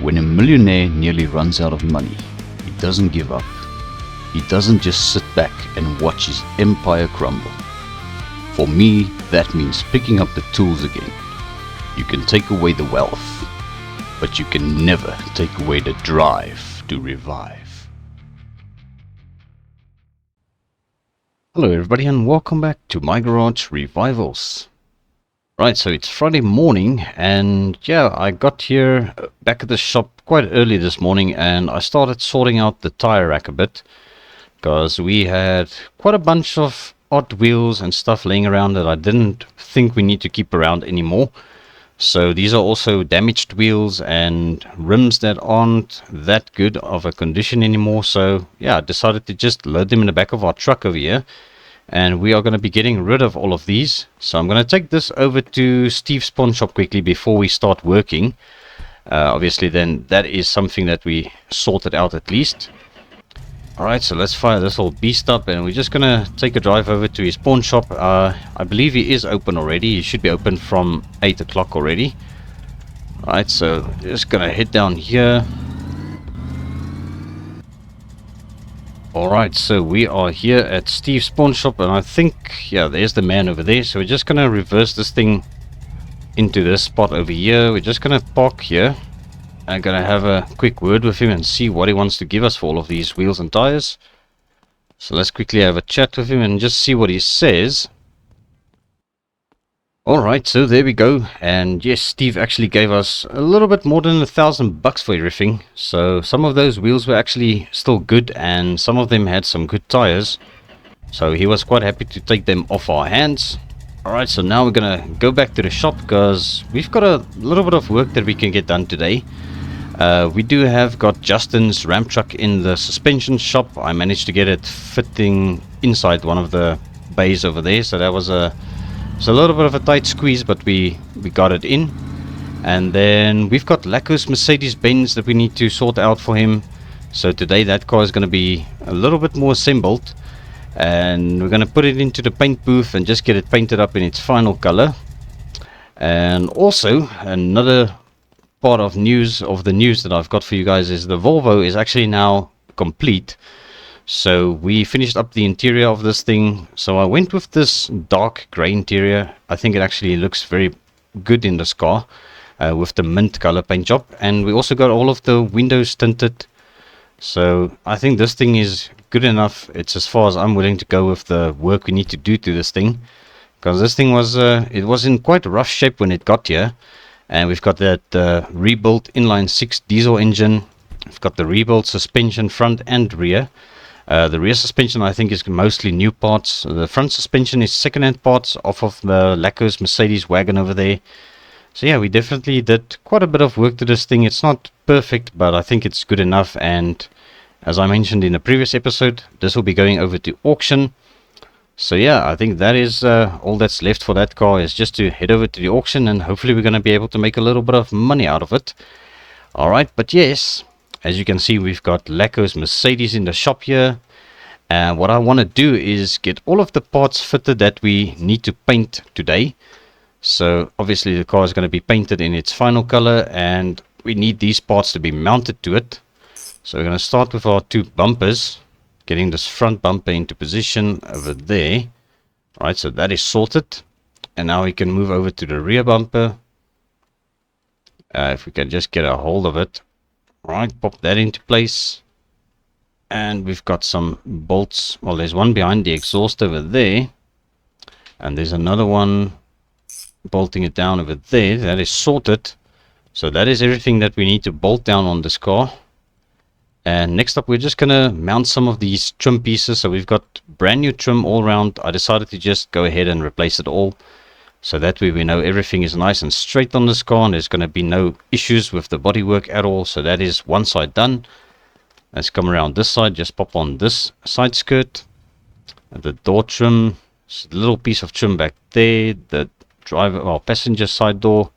When a millionaire nearly runs out of money, he doesn't give up. He doesn't just sit back and watch his empire crumble. For me, that means picking up the tools again. You can take away the wealth, but you can never take away the drive to revive. Hello everybody and welcome back to my garage revivals. Right, so it's Friday morning and yeah, I got here back at the shop quite early this morning and I started sorting out the tire rack a bit because we had quite a bunch of odd wheels and stuff laying around that I didn't think we need to keep around anymore. So these are also damaged wheels and rims that aren't that good of a condition anymore. So yeah, I decided to just load them in the back of our truck over here. And we are going to be getting rid of all of these. So I'm going to take this over to Steve's pawn shop quickly before we start working. Obviously then that is something that we sorted out at least. Alright, so let's fire this old beast up and we're just going to take a drive over to his pawn shop. I believe he is open already. He should be open from 8 o'clock already. Alright, so just going to head down here. Alright, so we are here at Steve's pawn shop and I think, yeah, there's the man over there. So we're just going to reverse this thing into this spot over here. We're just going to park here. I'm going to have a quick word with him and see what he wants to give us for all of these wheels and tires. So let's quickly have a chat with him and just see what he says. Alright, so there we go. And yes, Steve actually gave us a little bit more than $1,000 for everything. So some of those wheels were actually still good and some of them had some good tires. So he was quite happy to take them off our hands. Alright, so now we're going to go back to the shop because we've got a little bit of work that we can get done today. We do have got Justin's ramp truck in the suspension shop. I managed to get it fitting inside one of the bays over there. So that was it's a little bit of a tight squeeze, but we got it in. And then we've got Lacko's Mercedes-Benz that we need to sort out for him. So today that car is going to be a little bit more assembled. And we're going to put it into the paint booth and just get it painted up in its final color. And also another part of the news that I've got for you guys is the Volvo is actually now complete. So we finished up the interior of this thing. So I went with this dark gray interior. I think it actually looks very good in this car with the mint color paint job. And we also got all of the windows tinted. So I think this thing is good enough. It's as far as I'm willing to go with the work we need to do to this thing. Because this thing was it was in quite a rough shape when it got here. And we've got that rebuilt inline 6 diesel engine. We've got the rebuilt suspension front and rear. The rear suspension I think is mostly new parts. The front suspension is second-hand parts off of the Lacko's Mercedes Wagon over there. So yeah, we definitely did quite a bit of work to this thing. It's not perfect, but I think it's good enough. And as I mentioned in a previous episode, this will be going over to auction. So yeah, I think that is all that's left for that car is just to head over to the auction and hopefully we're going to be able to make a little bit of money out of it. Alright, but yes, as you can see we've got Lacko's Mercedes in the shop here. And what I want to do is get all of the parts fitted that we need to paint today. So obviously the car is going to be painted in its final color and we need these parts to be mounted to it. So we're going to start with our 2 bumpers. Getting this front bumper into position over there. Alright, so that is sorted. And now we can move over to the rear bumper. If we can just get a hold of it. Alright, pop that into place. And we've got some bolts. Well, there's one behind the exhaust over there. And there's another one bolting it down over there. That is sorted. So that is everything that we need to bolt down on this car. And next up we're just going to mount some of these trim pieces. So we've got brand new trim all around. I decided to just go ahead and replace it all. So that way we know everything is nice and straight on this car. And there's going to be no issues with the bodywork at all. So that is one side done. Let's come around this side. Just pop on this side skirt. And the door trim. Just a little piece of trim back there. The driver or passenger side door.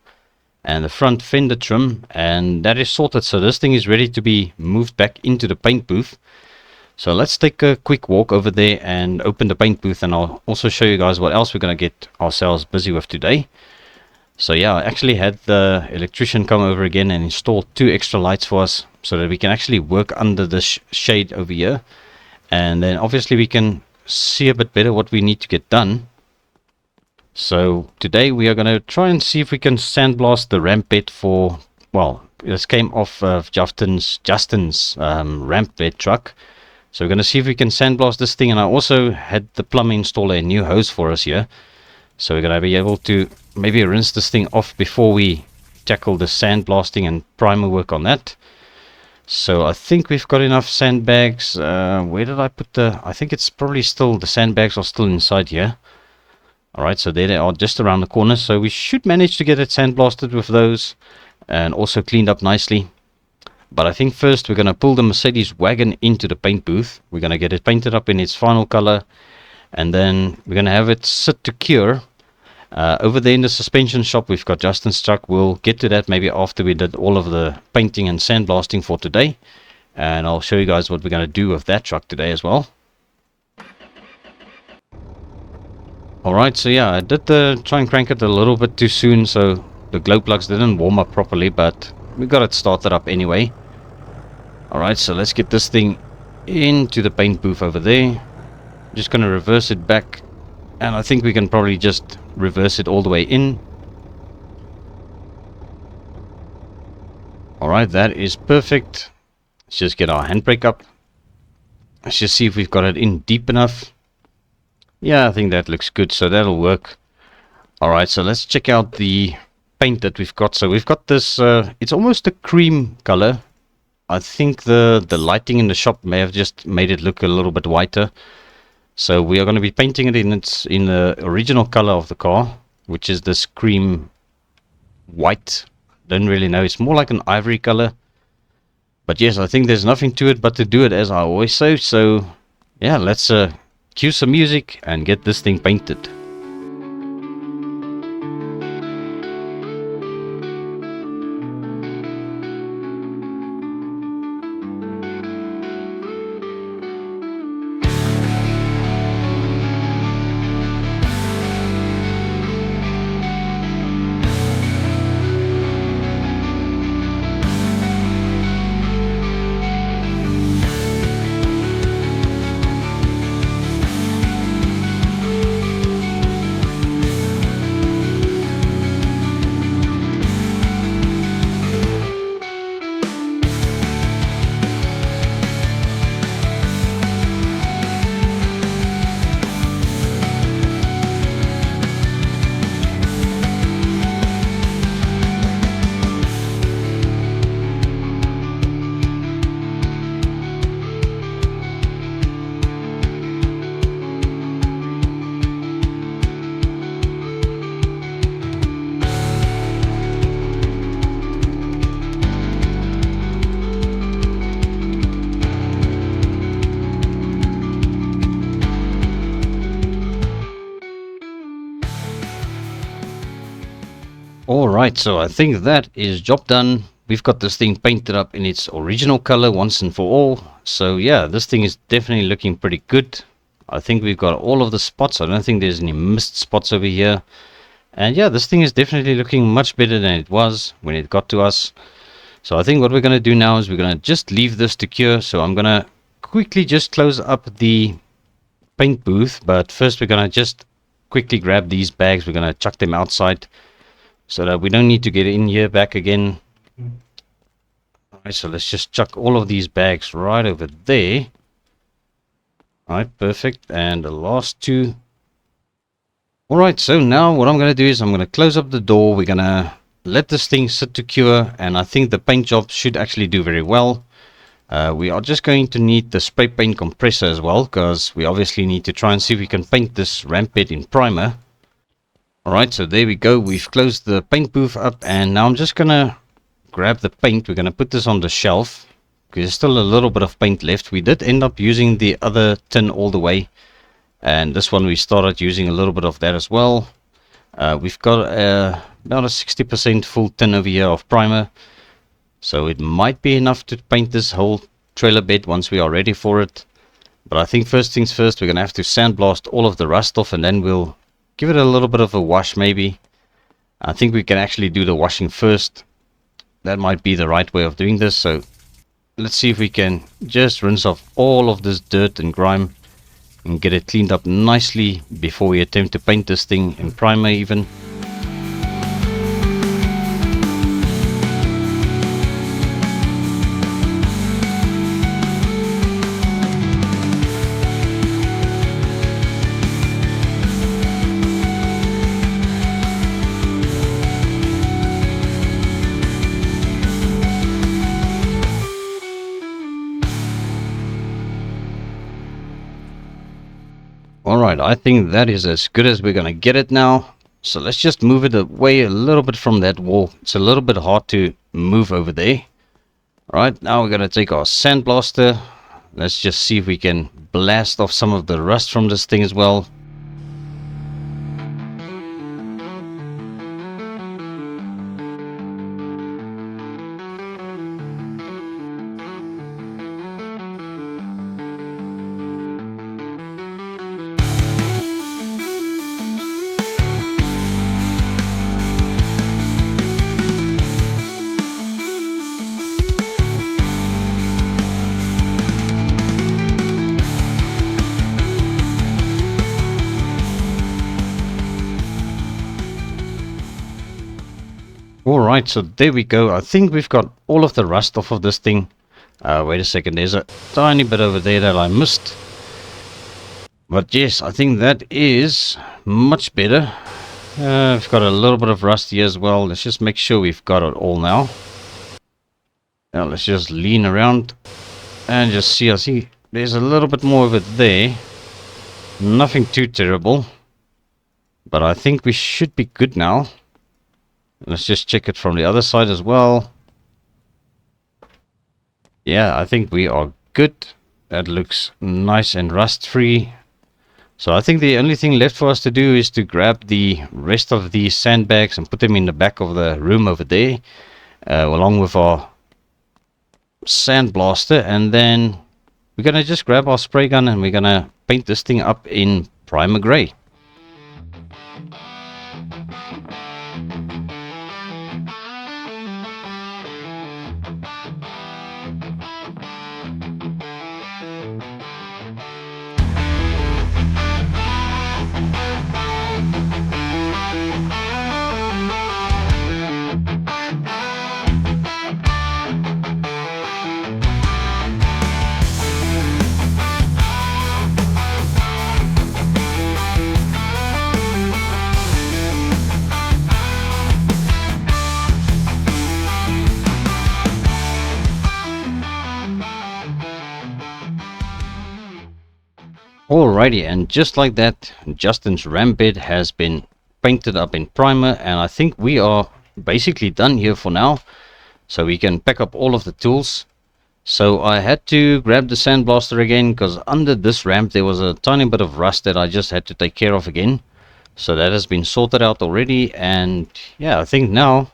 And the front fender trim, and that is sorted. So this thing is ready to be moved back into the paint booth. So let's take a quick walk over there and open the paint booth, and I'll also show you guys what else we're going to get ourselves busy with today. So yeah, I actually had the electrician come over again and install 2 extra lights for us so that we can actually work under the shade over here. And then obviously we can see a bit better what we need to get done. So today we are going to try and see if we can sandblast the ramp bed for, well, this came off of Justin's ramp bed truck. So we're going to see if we can sandblast this thing. And I also had the plumber install a new hose for us here. So we're going to be able to maybe rinse this thing off before we tackle the sandblasting and primer work on that. So I think we've got enough sandbags. Where did I put the... I think it's probably still... The sandbags are still inside here. Alright, so there they are just around the corner. So we should manage to get it sandblasted with those. And also cleaned up nicely. But I think first we're going to pull the Mercedes wagon into the paint booth. We're going to get it painted up in its final color. And then we're going to have it sit to cure. Over there in the suspension shop, we've got Justin's truck. We'll get to that maybe after we did all of the painting and sandblasting for today. And I'll show you guys what we're going to do with that truck today as well. Alright, so yeah, I did try and crank it a little bit too soon, so the glow plugs didn't warm up properly, but we got it started up anyway. Alright, so let's get this thing into the paint booth over there. Just going to reverse it back. And I think we can probably just reverse it all the way in. Alright, that is perfect. Let's just get our handbrake up. Let's just see if we've got it in deep enough. Yeah, I think that looks good, so that'll work. Alright, so let's check out the paint that we've got. So we've got this, it's almost a cream color. I think the lighting in the shop may have just made it look a little bit whiter. So we are going to be painting it in the original color of the car, which is this cream white. Don't really know. It's more like an ivory color. But yes, I think there's nothing to it but to do it as I always say. So yeah, let's cue some music and get this thing painted. Alright, so I think that is job done. We've got this thing painted up in its original color once and for all. So yeah, this thing is definitely looking pretty good. I think we've got all of the spots. I don't think there's any missed spots over here. And yeah, this thing is definitely looking much better than it was when it got to us. So I think what we're going to do now is we're going to just leave this to cure. So I'm going to quickly just close up the paint booth. But first we're going to just quickly grab these bags. We're going to chuck them outside, so that we don't need to get in here back again. Alright, so let's just chuck all of these bags right over there. Alright, perfect. And the last two. Alright, so now what I'm going to do is I'm going to close up the door. We're going to let this thing sit to cure. And I think the paint job should actually do very well. We are just going to need the spray paint compressor as well, because we obviously need to try and see if we can paint this ramp bed in primer. Alright, so there we go. We've closed the paint booth up, and now I'm just going to grab the paint. We're going to put this on the shelf, because there's still a little bit of paint left. We did end up using the other tin all the way, and this one we started using a little bit of that as well. We've got about a 60% full tin over here of primer, so it might be enough to paint this whole trailer bed once we are ready for it. But I think first things first, we're going to have to sandblast all of the rust off, and then we'll give it a little bit of a wash maybe. I think we can actually do the washing first. That might be the right way of doing this. So let's see if we can just rinse off all of this dirt and grime and get it cleaned up nicely before we attempt to paint this thing in primer even. Alright, I think that is as good as we're going to get it now. So let's just move it away a little bit from that wall. It's a little bit hard to move over there. Alright, now we're going to take our sandblaster. Let's just see if we can blast off some of the rust from this thing as well. Alright, so there we go. I think we've got all of the rust off of this thing. Wait a second, there's a tiny bit over there that I missed. But yes, I think that is much better. We've got a little bit of rust here as well. Let's just make sure we've got it all now. Now let's just lean around and just see. I see there's a little bit more of it there. Nothing too terrible. But I think we should be good now. Let's just check it from the other side as well. Yeah, I think we are good. That looks nice and rust free. So I think the only thing left for us to do is to grab the rest of these sandbags and put them in the back of the room over there, along with our sandblaster, and then we're gonna just grab our spray gun and we're gonna paint this thing up in primer gray. Alrighty, and just like that, Justin's ramp bed has been painted up in primer, and I think we are basically done here for now. So we can pack up all of the tools. So I had to grab the sandblaster again, because under this ramp there was a tiny bit of rust that I just had to take care of again. So that has been sorted out already, and yeah, I think now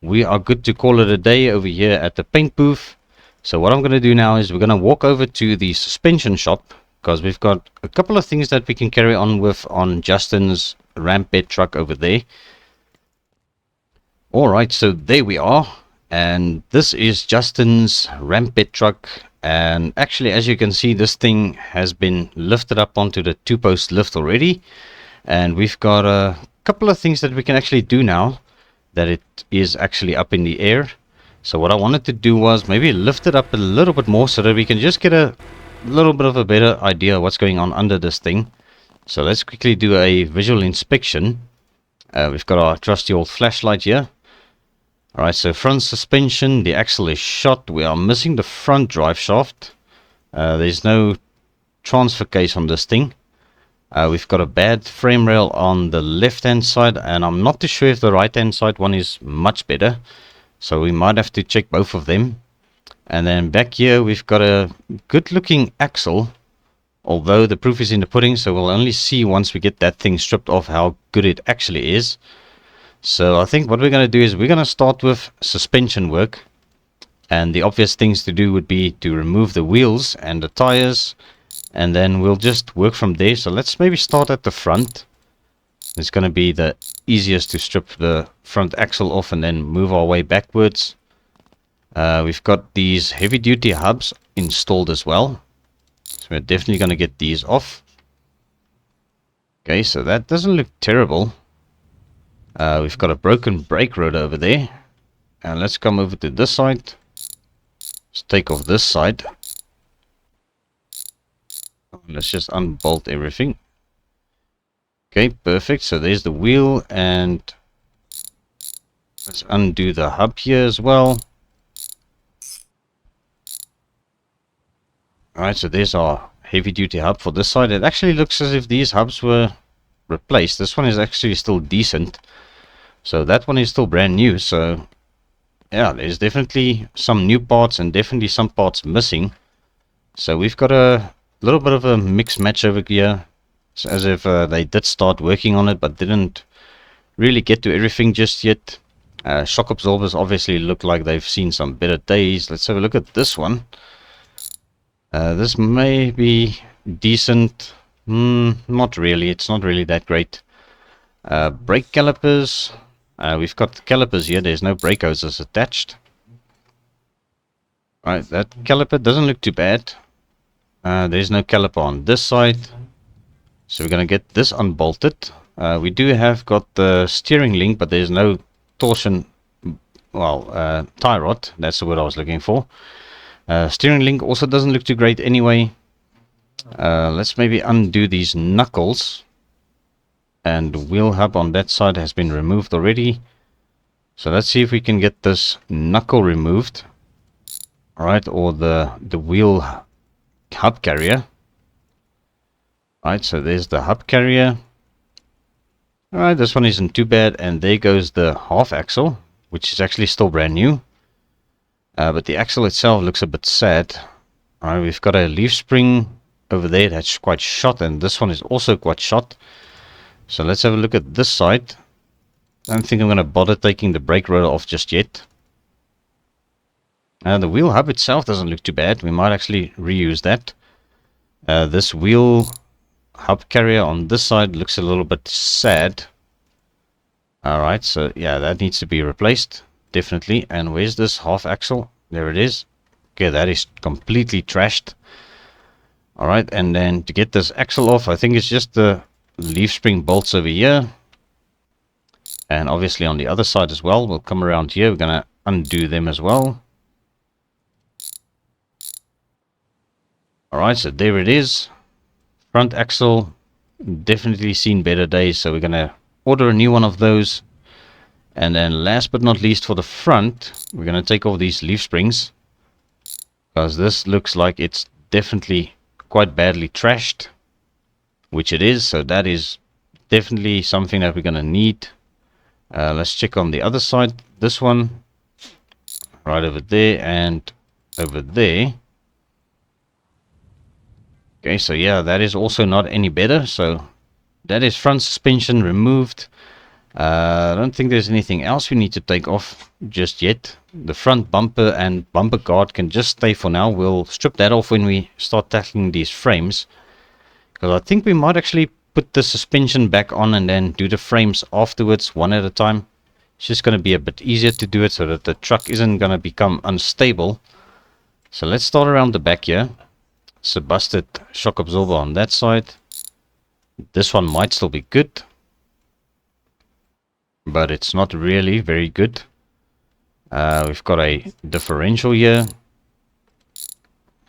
we are good to call it a day over here at the paint booth. So what I'm going to do now is we're going to walk over to the suspension shop, because we've got a couple of things that we can carry on with on Justin's ramp bed truck over there. Alright, so there we are, and this is Justin's ramp bed truck, and actually as you can see this thing has been lifted up onto the 2-post lift already, and we've got a couple of things that we can actually do now that it is actually up in the air. So what I wanted to do was maybe lift it up a little bit more so that we can just get a little bit of a better idea of what's going on under this thing. So let's quickly do a visual inspection. We've got our trusty old flashlight here. Alright, so front suspension, the axle is shot. We are missing the front drive shaft. There's no transfer case on this thing. We've got a bad frame rail on the left hand side, and I'm not too sure if the right hand side one is much better. So we might have to check both of them. And then back here we've got a good looking axle, although the proof is in the pudding, so we'll only see once we get that thing stripped off how good it actually is. So I think what we're going to do is we're going to start with suspension work, and the obvious things to do would be to remove the wheels and the tires, and then we'll just work from there. So let's maybe start at the front. It's going to be the easiest to strip the front axle off and then move our way backwards. We've got these heavy duty hubs installed as well, so we're definitely going to get these off. Okay, so that doesn't look terrible. We've got a broken brake rotor over there, and let's come over to this side. Let's take off this side. Let's just unbolt everything. Okay, perfect. So there's the wheel, and let's undo the hub here as well. Alright, so there's our heavy duty hub for this side. It actually looks as if these hubs were replaced. This one is actually still decent. So that one is still brand new. So yeah, there's definitely some new parts and definitely some parts missing. So we've got a little bit of a mixed match over here. It's as if they did start working on it but didn't really get to everything just yet. Shock absorbers obviously look like they've seen some better days. Let's have a look at this one. This may be decent. Not really. It's not really that great. Brake calipers. We've got the calipers here. There's no brake hoses attached. Alright, that caliper doesn't look too bad. There's no caliper on this side. So we're going to get this unbolted. We do have got the steering link, but there's no torsion, well, tie rod. That's the word I was looking for. Steering link also doesn't look too great anyway. Let's maybe undo these knuckles. And the wheel hub on that side has been removed already. So let's see if we can get this knuckle removed. Alright, or the wheel hub carrier. Alright, so there's the hub carrier. Alright, this one isn't too bad. And there goes the half axle, which is actually still brand new. But the axle itself looks a bit sad. Alright, we've got a leaf spring over there that's quite shot, and this one is also quite shot. So let's have a look at this side. I don't think I'm going to bother taking the brake rotor off just yet. The wheel hub itself doesn't look too bad. We might actually reuse that. This wheel hub carrier on this side looks a little bit sad. Alright, so yeah, that needs to be replaced. Definitely. And where's this half axle? There it is. Okay, that is completely trashed. Alright, and then to get this axle off, I think it's just the leaf spring bolts over here. And obviously on the other side as well. We'll come around here. We're going to undo them as well. Alright, so there it is. Front axle. Definitely seen better days. So we're going to order a new one of those. And then last but not least for the front, we're going to take off these leaf springs. Because this looks like it's definitely quite badly trashed. Which it is, so that is definitely something that we're going to need. Let's check on the other side. This one. Right over there and over there. Okay, so yeah, that is also not any better. So that is front suspension removed. I don't think there's anything else we need to take off just yet. The front bumper and bumper guard can just stay for now. We'll strip that off when we start tackling these frames. Because I think we might actually put the suspension back on and then do the frames afterwards, one at a time. It's just going to be a bit easier to do it so that the truck isn't going to become unstable. So let's start around the back here. It's a busted shock absorber on that side. This one might still be good, but it's not really very good. We've got a differential here.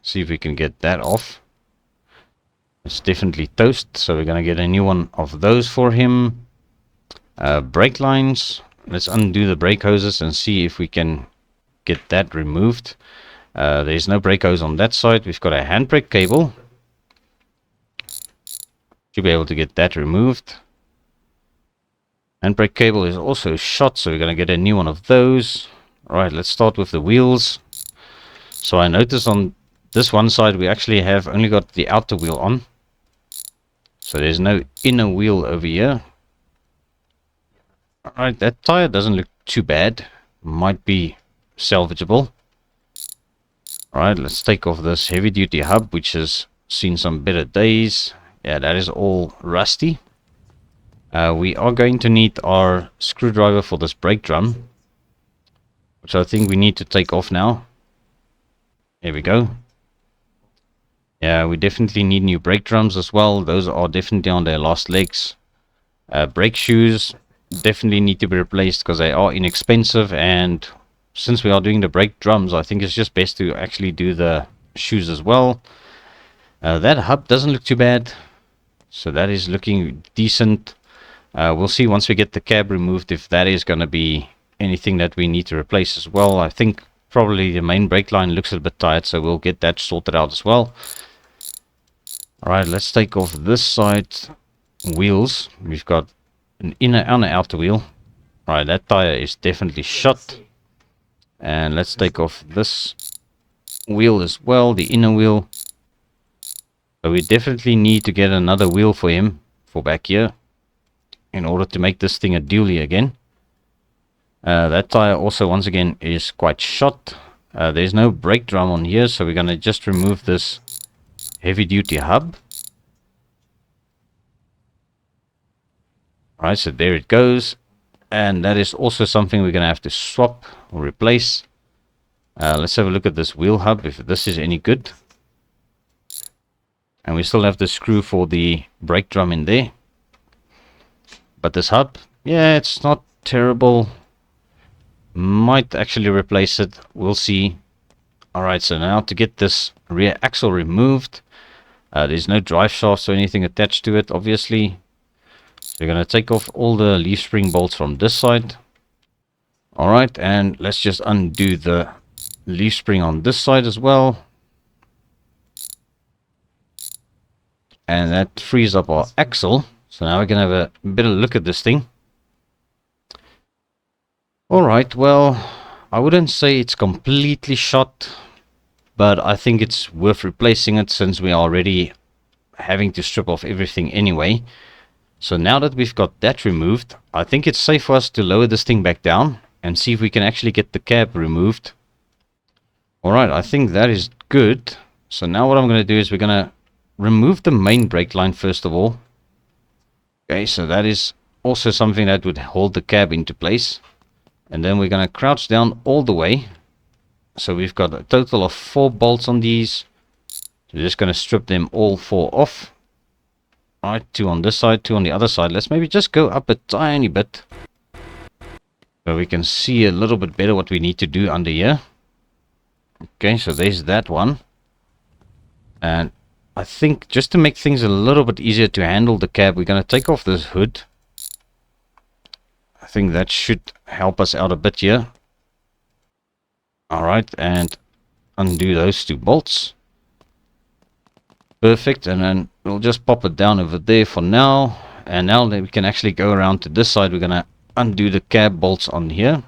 See if we can get that off. It's definitely toast, so we're going to get a new one of those for him. Brake lines. Let's undo the brake hoses and see if we can get that removed. There's no brake hose on that side. We've got a handbrake cable. Should be able to get that removed. Handbrake cable is also shot, so we're going to get a new one of those. Alright, let's start with the wheels. So I noticed on this one side we actually have only got the outer wheel on. So there's no inner wheel over here. Alright, that tire doesn't look too bad. Might be salvageable. Alright, let's take off this heavy duty hub, which has seen some better days. Yeah, that is all rusty. We are going to need our screwdriver for this brake drum, which I think we need to take off now. There we go. Yeah, we definitely need new brake drums as well. Those are definitely on their last legs. Brake shoes definitely need to be replaced because they are inexpensive, and since we are doing the brake drums, I think it's just best to actually do the shoes as well. That hub doesn't look too bad, so that is looking decent. We'll see once we get the cab removed if that is going to be anything that we need to replace as well. I think probably the main brake line looks a bit tight, so we'll get that sorted out as well. Alright, let's take off this side wheels. We've got an inner and an outer wheel. Alright, that tire is definitely shot. And let's take off this wheel as well, the inner wheel. So we definitely need to get another wheel for him for back here in order to make this thing a dually again. That tire also once again is quite shot. There's no brake drum on here, so we're going to just remove this heavy duty hub. Alright, so there it goes. And that is also something we're going to have to swap or replace. Let's have a look at this wheel hub, if this is any good. And we still have the screw for the brake drum in there. But this hub, yeah, it's not terrible. Might actually replace it. We'll see. Alright, so now to get this rear axle removed. There's no drive shafts or anything attached to it, obviously. So we're going to take off all the leaf spring bolts from this side. Alright, and let's just undo the leaf spring on this side as well. And that frees up our axle. So now we're going to have a better look at this thing. Alright, well, I wouldn't say it's completely shot, but I think it's worth replacing it since we are already having to strip off everything anyway. So now that we've got that removed, I think it's safe for us to lower this thing back down and see if we can actually get the cab removed. Alright, I think that is good. So now what I'm going to do is we're going to remove the main brake line first of all. Okay, so that is also something that would hold the cab into place. And then we're going to crouch down all the way. So we've got a total of 4 bolts on these. We're just going to strip them all 4 off. Alright, 2 on this side, 2 on the other side. Let's maybe just go up a tiny bit, so we can see a little bit better what we need to do under here. Okay, so there's that one. And I think just to make things a little bit easier to handle the cab, we're going to take off this hood. I think that should help us out a bit here. Alright, and undo those 2 bolts. Perfect, and then we'll just pop it down over there for now. And now that we can actually go around to this side, we're going to undo the cab bolts on here.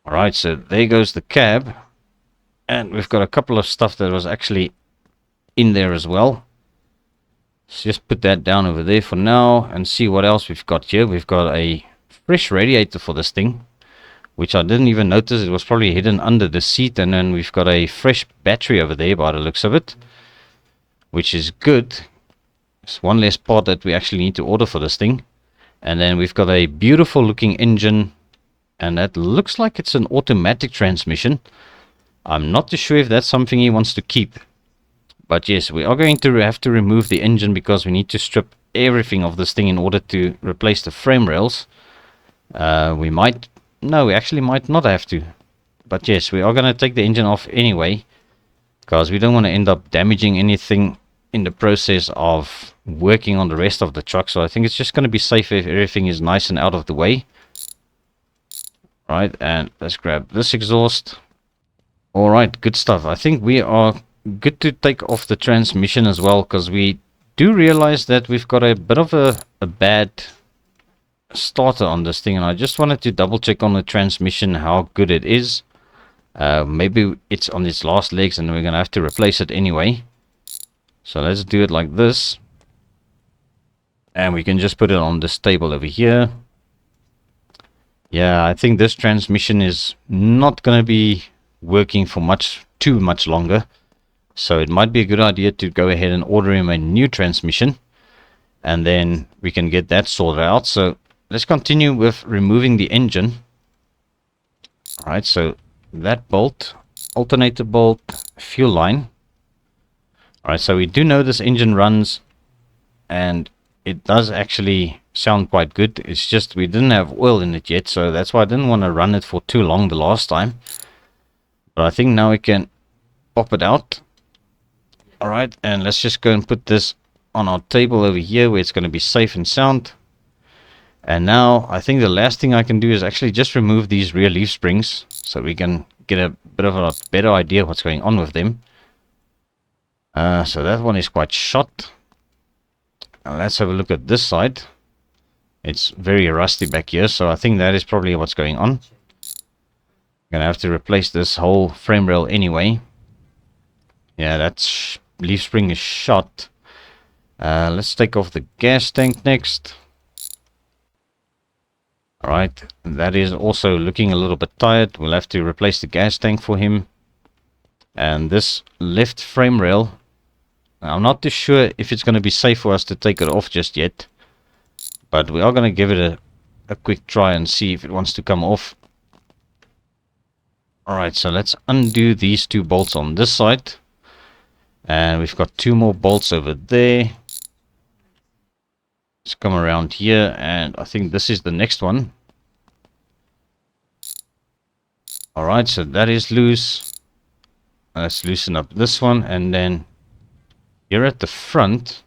Alright, so there goes the cab. And we've got a couple of stuff that was actually in there as well. Let's just put that down over there for now and see what else we've got here. We've got a fresh radiator for this thing, which I didn't even notice. It was probably hidden under the seat. And then we've got a fresh battery over there by the looks of it, which is good. It's one less part that we actually need to order for this thing. And then we've got a beautiful looking engine, and that looks like it's an automatic transmission. I'm not too sure if that's something he wants to keep. But yes, we are going to have to remove the engine because we need to strip everything of this thing in order to replace the frame rails. We actually might not have to. But yes, we are going to take the engine off anyway, because we don't want to end up damaging anything in the process of working on the rest of the truck. So I think it's just going to be safe if everything is nice and out of the way. Right, and let's grab this exhaust. Alright, good stuff. I think we are good to take off the transmission as well, because we do realize that we've got a bit of a bad starter on this thing, and I just wanted to double check on the transmission how good it is. Maybe it's on its last legs and we're going to have to replace it anyway. So let's do it like this. And we can just put it on this table over here. Yeah, I think this transmission is not going to be working for too much longer. So it might be a good idea to go ahead and order him a new transmission, and then we can get that sorted out. So let's continue with removing the engine. Alright, so that bolt, alternator bolt, fuel line. Alright, so we do know this engine runs, and it does actually sound quite good. It's just we didn't have oil in it yet, so that's why I didn't want to run it for too long the last time. But I think now we can pop it out. Alright, and let's just go and put this on our table over here where it's going to be safe and sound. And now I think the last thing I can do is actually just remove these rear leaf springs so we can get a bit of a better idea what's going on with them. So that one is quite shot. Now let's have a look at this side. It's very rusty back here, so I think that is probably what's going on. I'm going to have to replace this whole frame rail anyway. Yeah, that leaf spring is shot. Let's take off the gas tank next. Alright, that is also looking a little bit tired. We'll have to replace the gas tank for him. And this left frame rail, I'm not too sure if it's going to be safe for us to take it off just yet. But we are going to give it a quick try and see if it wants to come off. Alright, so let's undo these two bolts on this side. And we've got two more bolts over there. Let's come around here, and I think this is the next one. Alright, so that is loose. Let's loosen up this one, and then here at the front,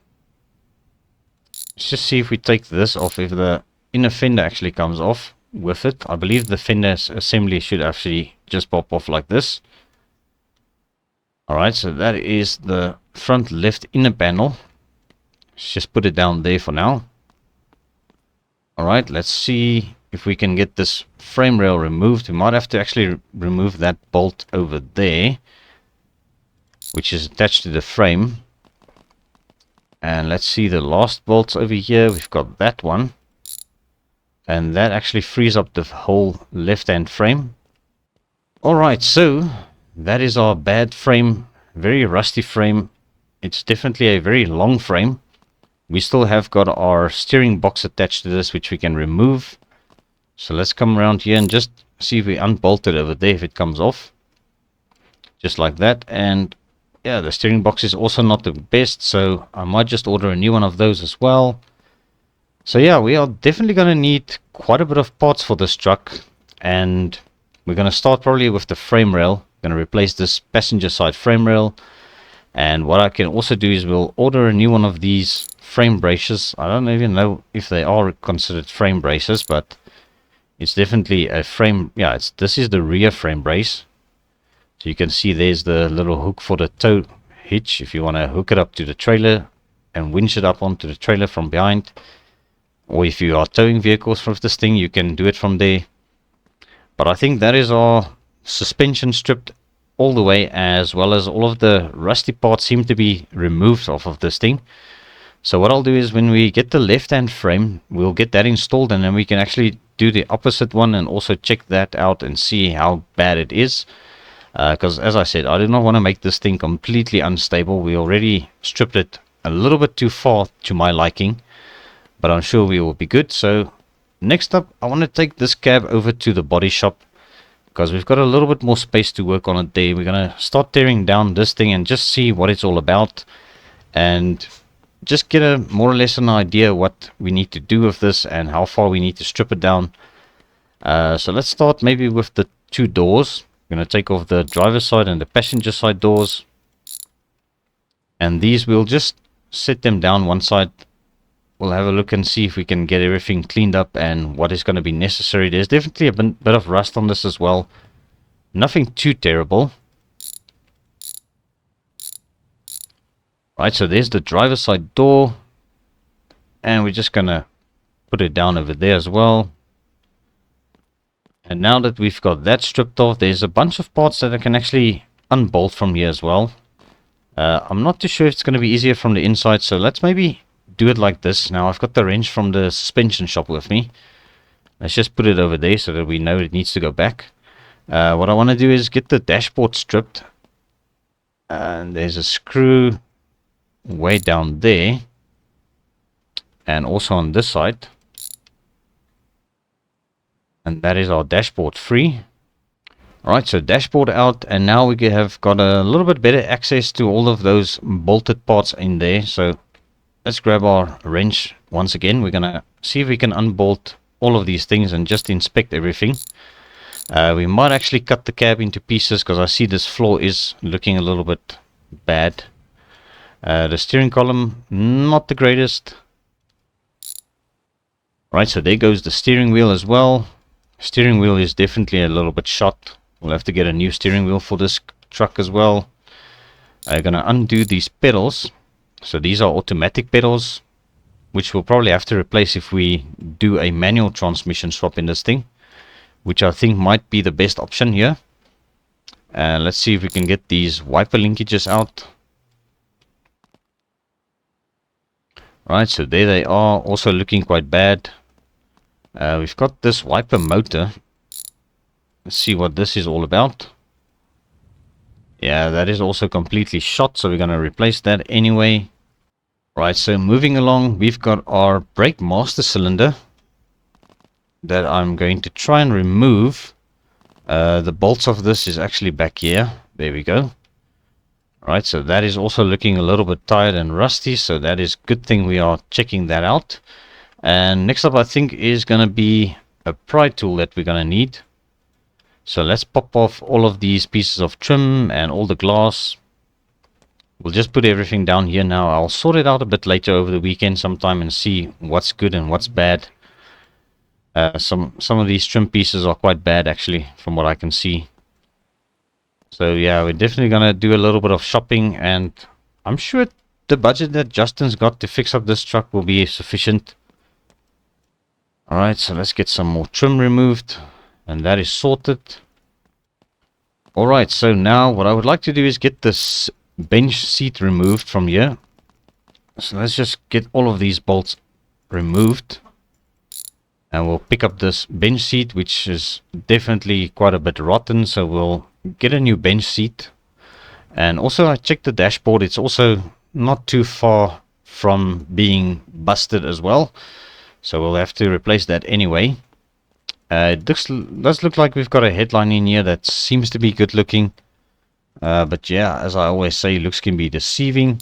let's just see if we take this off, if the inner fender actually comes off with it. I believe the fender assembly should actually just pop off like this. Alright, so that is the front left inner panel. Let's just put it down there for now. Alright, let's see if we can get this frame rail removed. We might have to actually remove that bolt over there, which is attached to the frame. And let's see the last bolts over here. We've got that one. And that actually frees up the whole left-hand frame. Alright, so that is our bad frame. Very rusty frame. It's definitely a very long frame. We still have got our steering box attached to this, which we can remove. So let's come around here and just see if we unbolt it over there, if it comes off. Just like that. And yeah, the steering box is also not the best, so I might just order a new one of those as well. So yeah, we are definitely going to need quite a bit of parts for this truck. And we're going to start probably with the frame rail. Going to replace this passenger side frame rail. And what I can also do is we'll order a new one of these frame braces. I don't even know if they are considered frame braces, but it's definitely a frame. Yeah, this is the rear frame brace. So you can see there's the little hook for the tow hitch if you want to hook it up to the trailer and winch it up onto the trailer from behind. Or if you are towing vehicles from this thing, you can do it from there. But I think that is our suspension stripped all the way, as well as all of the rusty parts seem to be removed off of this thing. So what I'll do is when we get the left hand frame, we'll get that installed, and then we can actually do the opposite one and also check that out and see how bad it is. Because as I said, I do not want to make this thing completely unstable. We already stripped it a little bit too far to my liking, but I'm sure we will be good. So next up, I want to take this cab over to the body shop, because we've got a little bit more space to work on it there. We're going to start tearing down this thing and just see what it's all about, and just get a more or less an idea what we need to do with this and how far we need to strip it down. So let's start maybe with the two doors. I'm going to take off the driver's side and the passenger side doors, and these we'll just set them down one side. We'll have a look and see if we can get everything cleaned up and what is going to be necessary. There's definitely a bit of rust on this as well. Nothing too terrible. Right, so there's the driver's side door. And we're just going to put it down over there as well. And now that we've got that stripped off, there's a bunch of parts that I can actually unbolt from here as well. I'm not too sure if it's going to be easier from the inside, so let's maybe do it like this. Now I've got the wrench from the suspension shop with me. Let's just put it over there so that we know it needs to go back. What I want to do is get the dashboard stripped. And there's a screw way down there. And also on this side. And that is our dashboard free. Alright, so dashboard out, and now we have got a little bit better access to all of those bolted parts in there. So let's grab our wrench once again. We're gonna see if we can unbolt all of these things and just inspect everything. We might actually cut the cab into pieces because I see this floor is looking a little bit bad. The steering column, not the greatest. Right, so there goes the steering wheel as well. Steering wheel is definitely a little bit shot. We'll have to get a new steering wheel for this truck as well. I'm gonna undo these pedals. So these are automatic pedals, which we'll probably have to replace if we do a manual transmission swap in this thing, which I think might be the best option here. Let's see if we can get these wiper linkages out. Right, so there they are, also looking quite bad. We've got this wiper motor. Let's see what this is all about. Yeah, that is also completely shot, so we're going to replace that anyway. Right, so moving along, we've got our brake master cylinder that I'm going to try and remove. The bolts of this is actually back here. There we go. Right, so that is also looking a little bit tired and rusty, so that is good thing we are checking that out. And next up I think is going to be a pry tool that we're going to need. So let's pop off all of these pieces of trim and all the glass. We'll just put everything down here now. I'll sort it out a bit later over the weekend sometime and see what's good and what's bad. Some of these trim pieces are quite bad actually from what I can see. So yeah, we're definitely going to do a little bit of shopping, and I'm sure the budget that Justin's got to fix up this truck will be sufficient. Alright, so let's get some more trim removed, and that is sorted. Alright, so now what I would like to do is get this bench seat removed from here. So let's just get all of these bolts removed. And we'll pick up this bench seat, which is definitely quite a bit rotten, so we'll get a new bench seat. And also I checked the dashboard, it's also not too far from being busted as well. So we'll have to replace that anyway. It does look like we've got a headline in here that seems to be good looking. But yeah, as I always say, looks can be deceiving.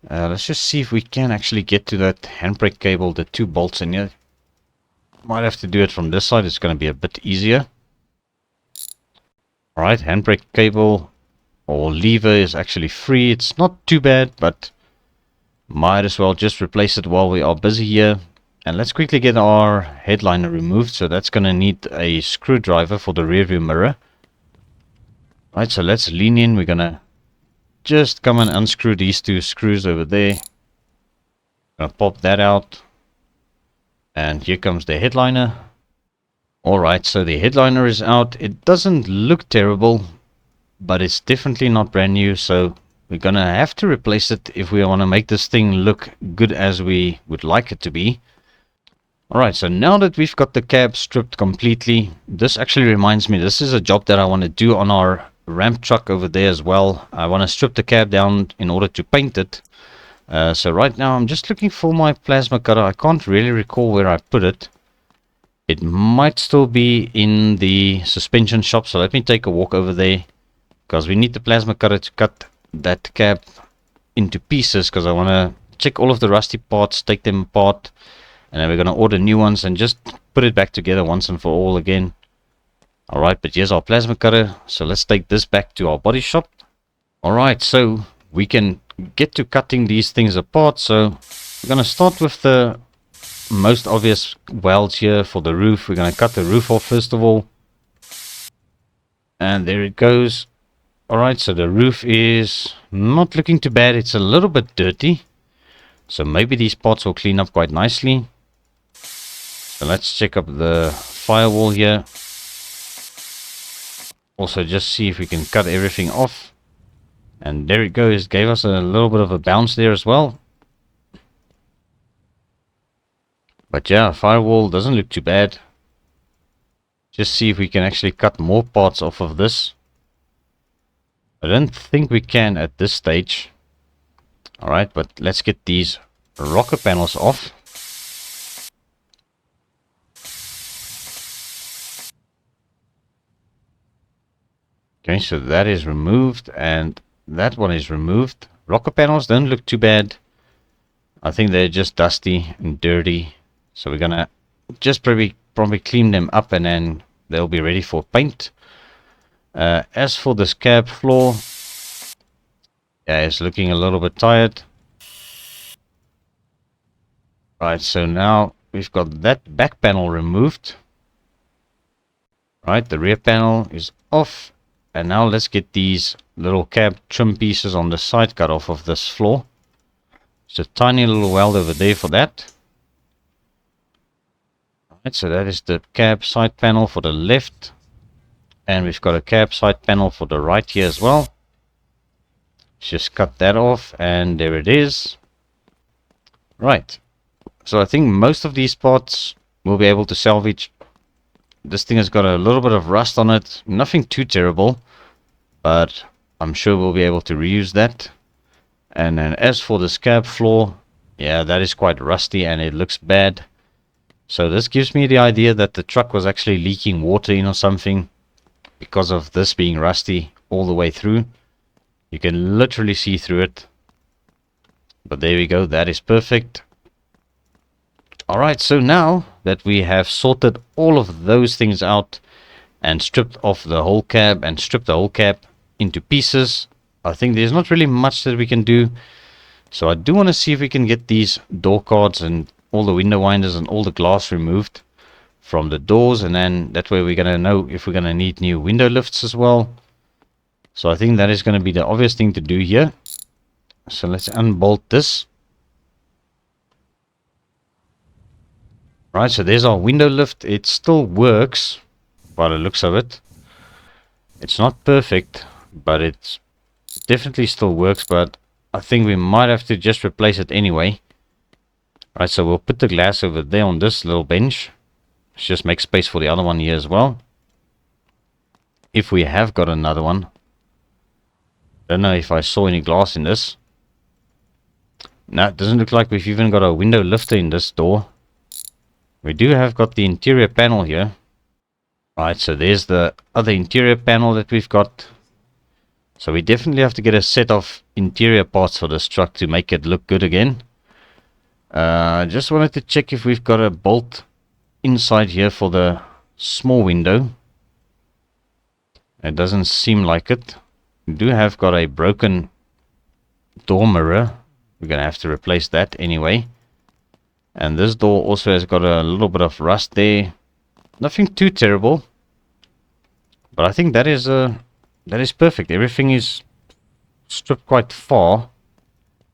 Let's just see if we can actually get to that handbrake cable, the 2 bolts in here. Might have to do it from this side, it's going to be a bit easier. Alright, handbrake cable or lever is actually free. It's not too bad, but might as well just replace it while we are busy here. And let's quickly get our headliner removed. So that's going to need a screwdriver for the rear view mirror. Right, so let's lean in. We're going to just come and unscrew these 2 screws over there. Gonna pop that out. And here comes the headliner. Alright, so the headliner is out. It doesn't look terrible, but it's definitely not brand new. So we're going to have to replace it if we want to make this thing look good as we would like it to be. Alright, so now that we've got the cab stripped completely, this actually reminds me, this is a job that I want to do on our ramp truck over there as well. I want to strip the cab down in order to paint it. So right now I'm just looking for my plasma cutter. I can't really recall where I put it. It might still be in the suspension shop, so let me take a walk over there, because we need the plasma cutter to cut that cab into pieces, because I want to check all of the rusty parts, take them apart, and then we're going to order new ones and just put it back together once and for all again. Alright, but here's our plasma cutter, so let's take this back to our body shop. Alright, so we can get to cutting these things apart. So we're going to start with the most obvious welds here for the roof. We're going to cut the roof off first of all. And there it goes. Alright, so the roof is not looking too bad. It's a little bit dirty, so maybe these parts will clean up quite nicely. So let's check up the firewall here. Also just see if we can cut everything off. And there it goes. Gave us a little bit of a bounce there as well. But yeah, firewall doesn't look too bad. Just see if we can actually cut more parts off of this. I don't think we can at this stage. Alright, but let's get these rocker panels off. Okay, so that is removed and that one is removed. Rocker panels don't look too bad. I think they're just dusty and dirty. So we're gonna just probably clean them up and then they'll be ready for paint. As for this cab floor, yeah, it's looking a little bit tired. Right, so now we've got that back panel removed. Right, the rear panel is off. And now let's get these little cab trim pieces on the side cut off of this floor. It's a tiny little weld over there for that. Right, so that is the cab side panel for the left. And we've got a cab side panel for the right here as well. Just cut that off and there it is. Right. So I think most of these parts we'll be able to salvage. This thing has got a little bit of rust on it. Nothing too terrible. But I'm sure we'll be able to reuse that. And then as for this cab floor, yeah, that is quite rusty and it looks bad. So this gives me the idea that the truck was actually leaking water in or something because of this being rusty all the way through. You can literally see through it. But there we go, that is perfect. Alright, so now that we have sorted all of those things out and stripped off the whole cab and stripped the whole cab into pieces, I think there's not really much that we can do. So I do want to see if we can get these door cards and all the window winders and all the glass removed from the doors, and then that way we're going to know if we're going to need new window lifts as well. So I think that is going to be the obvious thing to do here. So let's unbolt this. Right, so there's our window lift. It still works by the looks of it. It's not perfect, but it definitely still works, but I think we might have to just replace it anyway. Right, so we'll put the glass over there on this little bench. Let's just make space for the other one here as well. If we have got another one. Don't know if I saw any glass in this. No, it doesn't look like we've even got a window lifter in this door. We do have got the interior panel here. Right, so there's the other interior panel that we've got. So we definitely have to get a set of interior parts for this truck to make it look good again. Just wanted to check if we've got a bolt inside here for the small window. It doesn't seem like it. We do have got a broken door mirror. We're going to have to replace that anyway. And this door also has got a little bit of rust there. Nothing too terrible. But I think that is perfect. Everything is stripped quite far.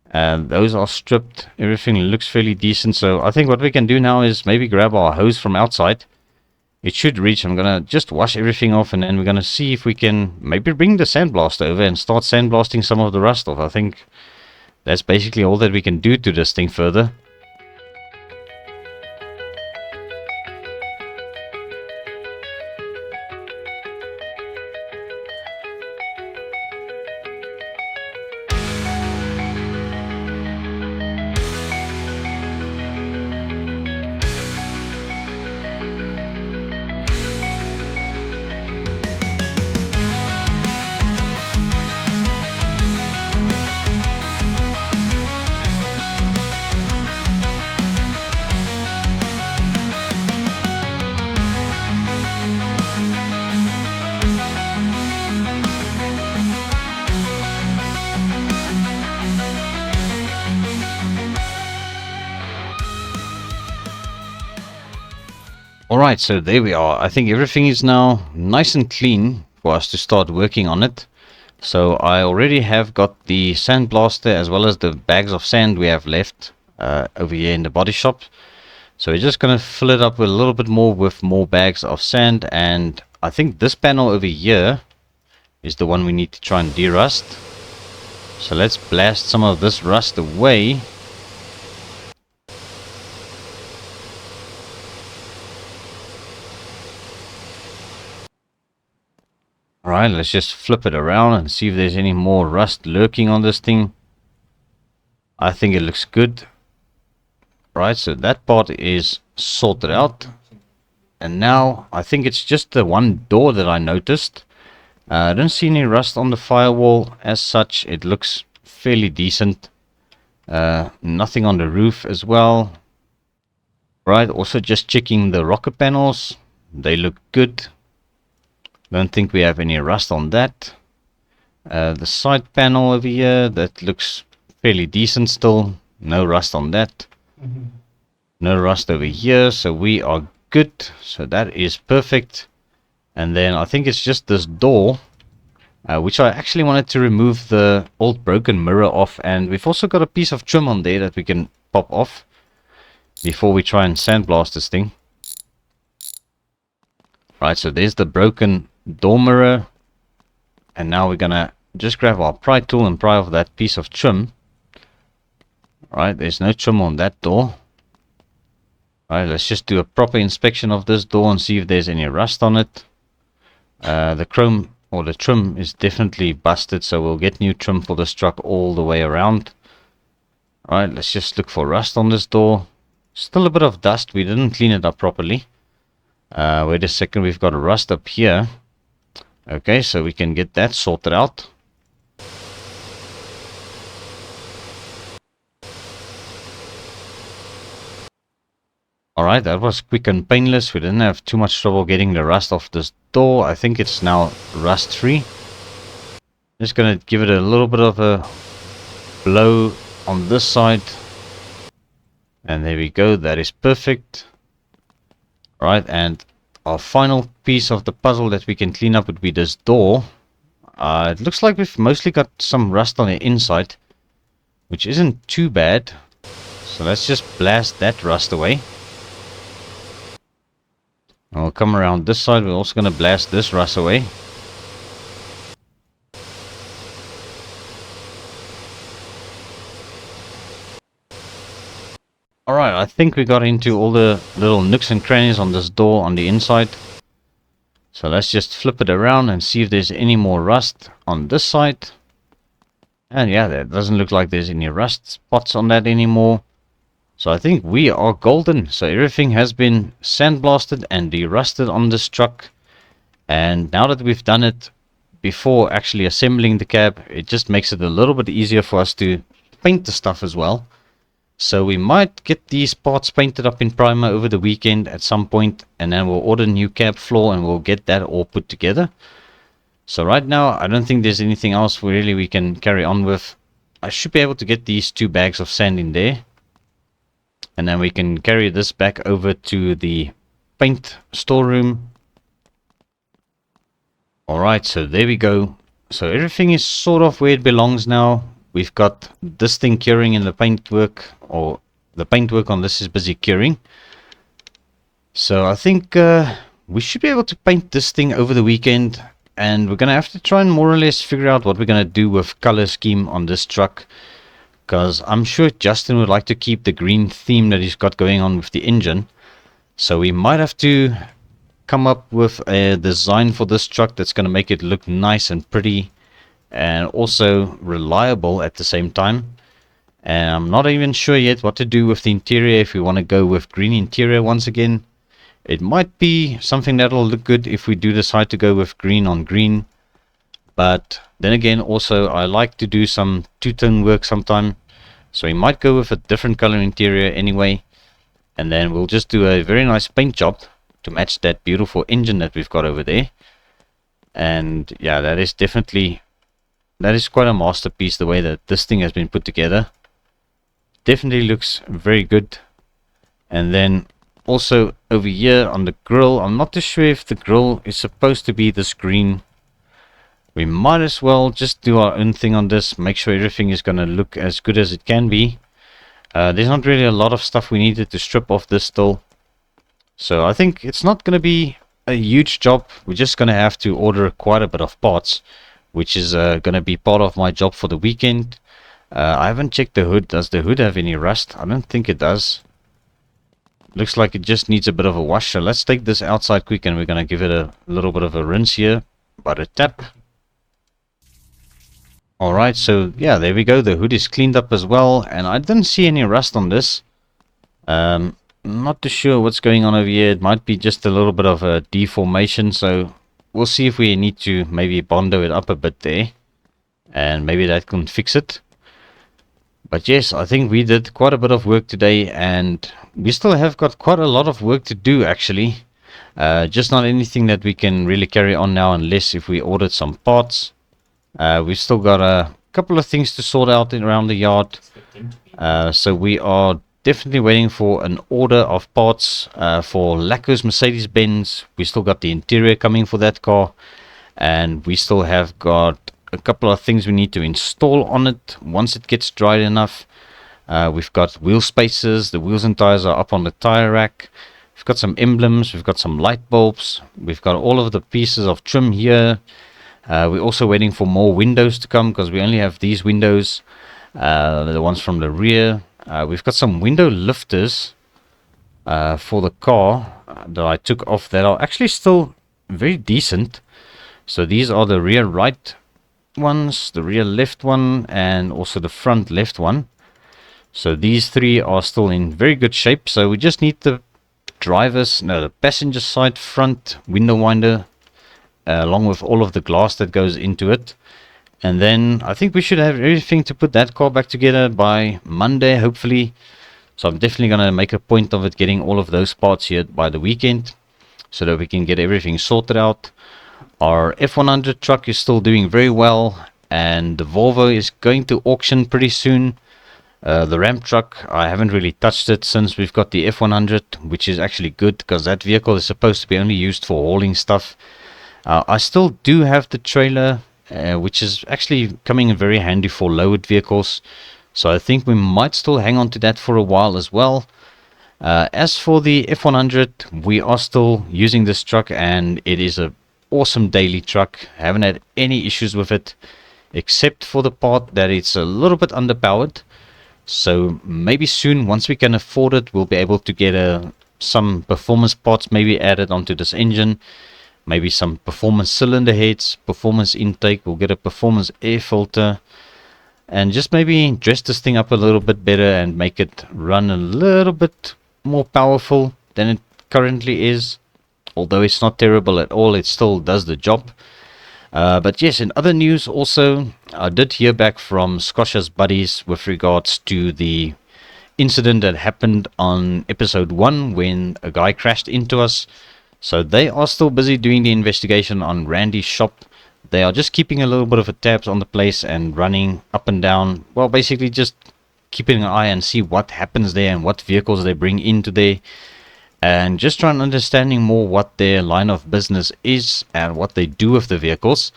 And those are stripped. Everything looks fairly decent. So I think what we can do now is maybe grab our hose from outside. It should reach. I'm going to just wash everything off. And then we're going to see if we can maybe bring the sandblaster over and start sandblasting some of the rust off. I think that's basically all that we can do to this thing further. Alright, so there we are. I think everything is now nice and clean for us to start working on it. So I already have got the sandblaster as well as the bags of sand we have left over here in the body shop. So we're just going to fill it up with a little bit more with more bags of sand. And I think this panel over here is the one we need to try and de-rust. So let's blast some of this rust away. Alright, let's just flip it around and see if there's any more rust lurking on this thing. I think it looks good. Right, so that part is sorted out. And now I think it's just the one door that I noticed. I don't see any rust on the firewall as such. It looks fairly decent. Nothing on the roof as well. Right, also just checking the rocker panels. They look good. Don't think we have any rust on that. The side panel over here, that looks fairly decent still. No rust on that. No rust over here, so we are good. So that is perfect. And then I think it's just this door, which I actually wanted to remove the old broken mirror off. And we've also got a piece of trim on there that we can pop off before we try and sandblast this thing. Right, so there's the broken door mirror. And now we're gonna just grab our pry tool and pry off that piece of trim. Right, there's no trim on that door. Right, let's just do a proper inspection of this door and see if there's any rust on it. The chrome or the trim is definitely busted, so we'll get new trim for this truck all the way around. Alright, let's just look for rust on this door. Still a bit of dust, we didn't clean it up properly. Wait a second, we've got rust up here. Okay, so we can get that sorted out. Alright, that was quick and painless. We didn't have too much trouble getting the rust off this door. I think it's now rust free. Just gonna give it a little bit of a blow on this side. And there we go, that is perfect. Alright, and our final piece of the puzzle that we can clean up would be this door. It looks like we've mostly got some rust on the inside, which isn't too bad. So let's just blast that rust away. And we'll come around this side. We're also going to blast this rust away. Alright, I think we got into all the little nooks and crannies on this door on the inside. So let's just flip it around and see if there's any more rust on this side. And yeah, there doesn't look like there's any rust spots on that anymore. So I think we are golden. So everything has been sandblasted and de-rusted on this truck. And now that we've done it before actually assembling the cab, it just makes it a little bit easier for us to paint the stuff as well. So we might get these parts painted up in primer over the weekend at some point, and then we'll order a new cab floor and we'll get that all put together. So right now I don't think there's anything else we can carry on with. I should be able to get these 2 bags of sand in there. And then we can carry this back over to the paint storeroom. Alright, so there we go. So everything is sort of where it belongs now. We've got this thing curing in the paintwork, or the paintwork on this is busy curing. So I think we should be able to paint this thing over the weekend. And we're going to have to try and more or less figure out what we're going to do with color scheme on this truck. Because I'm sure Justin would like to keep the green theme that he's got going on with the engine. So we might have to come up with a design for this truck that's going to make it look nice and pretty. And also reliable at the same time. And I'm not even sure yet what to do with the interior. If we want to go with green interior once again. It might be something that'll look good if we do decide to go with green on green. But then again, also I like to do some two-tone work sometime. So we might go with a different color interior anyway. And then we'll just do a very nice paint job to match that beautiful engine that we've got over there. And yeah, that is quite a masterpiece, the way that this thing has been put together. Definitely looks very good. And then also over here on the grill, I'm not too sure if the grill is supposed to be this green. We might as well just do our own thing on this, make sure everything is going to look as good as it can be. There's not really a lot of stuff we needed to strip off this still. So I think it's not going to be a huge job. We're just going to have to order quite a bit of parts, which is going to be part of my job for the weekend. I haven't checked the hood. Does the hood have any rust? I don't think it does. Looks like it just needs a bit of a wash. So let's take this outside quick and we're going to give it a little bit of a rinse here. but a tap. Alright, so yeah, there we go. The hood is cleaned up as well, and I didn't see any rust on this. Not too sure what's going on over here. It might be just a little bit of a deformation, so we'll see if we need to maybe bondo it up a bit there, and maybe that can fix it. But yes, I think we did quite a bit of work today, and we still have got quite a lot of work to do actually. Just not anything that we can really carry on now unless if we ordered some parts. We've still got a couple of things to sort out around the yard. So we are definitely waiting for an order of parts for Lacko's Mercedes-Benz. We still got the interior coming for that car. And we still have got a couple of things we need to install on it once it gets dried enough. We've got wheel spacers. The wheels and tires are up on the tire rack. We've got some emblems. We've got some light bulbs. We've got all of the pieces of trim here. We're also waiting for more windows to come because we only have these windows, the ones from the rear. We've got some window lifters for the car that I took off that are actually still very decent. So these are the rear right ones, the rear left one, and also the front left one. So these three are still in very good shape. So we just need the the passenger side front window winder, along with all of the glass that goes into it. And then I think we should have everything to put that car back together by Monday, hopefully. So I'm definitely going to make a point of it, getting all of those parts here by the weekend, so that we can get everything sorted out. Our F100 truck is still doing very well, and the Volvo is going to auction pretty soon. The ramp truck, I haven't really touched it since we've got the F100, which is actually good because that vehicle is supposed to be only used for hauling stuff. I still do have the trailer, which is actually coming in very handy for lowered vehicles. So I think we might still hang on to that for a while as well. As for the F100, we are still using this truck, and it is an awesome daily truck. I haven't had any issues with it, except for the part that it's a little bit underpowered. So maybe soon, once we can afford it, we'll be able to get some performance parts maybe added onto this engine. Maybe some performance cylinder heads, performance intake. We'll get a performance air filter, and just maybe dress this thing up a little bit better and make it run a little bit more powerful than it currently is. Although it's not terrible at all, it still does the job. But yes, in other news also, I did hear back from Scotia's buddies with regards to the incident that happened on episode 1 when a guy crashed into us. So they are still busy doing the investigation on Randy's shop. They are just keeping a little bit of a tabs on the place and running up and down. Well, basically just keeping an eye and see what happens there and what vehicles they bring into there. And just trying understanding more what their line of business is and what they do with the vehicles.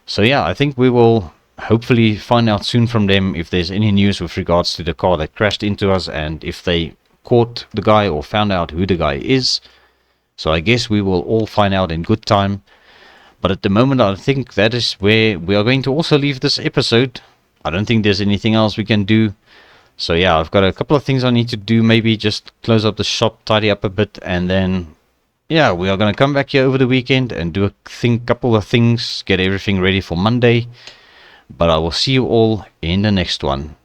So yeah, I think we will hopefully find out soon from them if there's any news with regards to the car that crashed into us, and if they caught the guy or found out who the guy is. So I guess we will all find out in good time. But at the moment, I think that is where we are going to also leave this episode. I don't think there's anything else we can do. So yeah, I've got a couple of things I need to do. Maybe just close up the shop, tidy up a bit, and then yeah, we are going to come back here over the weekend and do a couple of things, get everything ready for Monday. But I will see you all in the next one.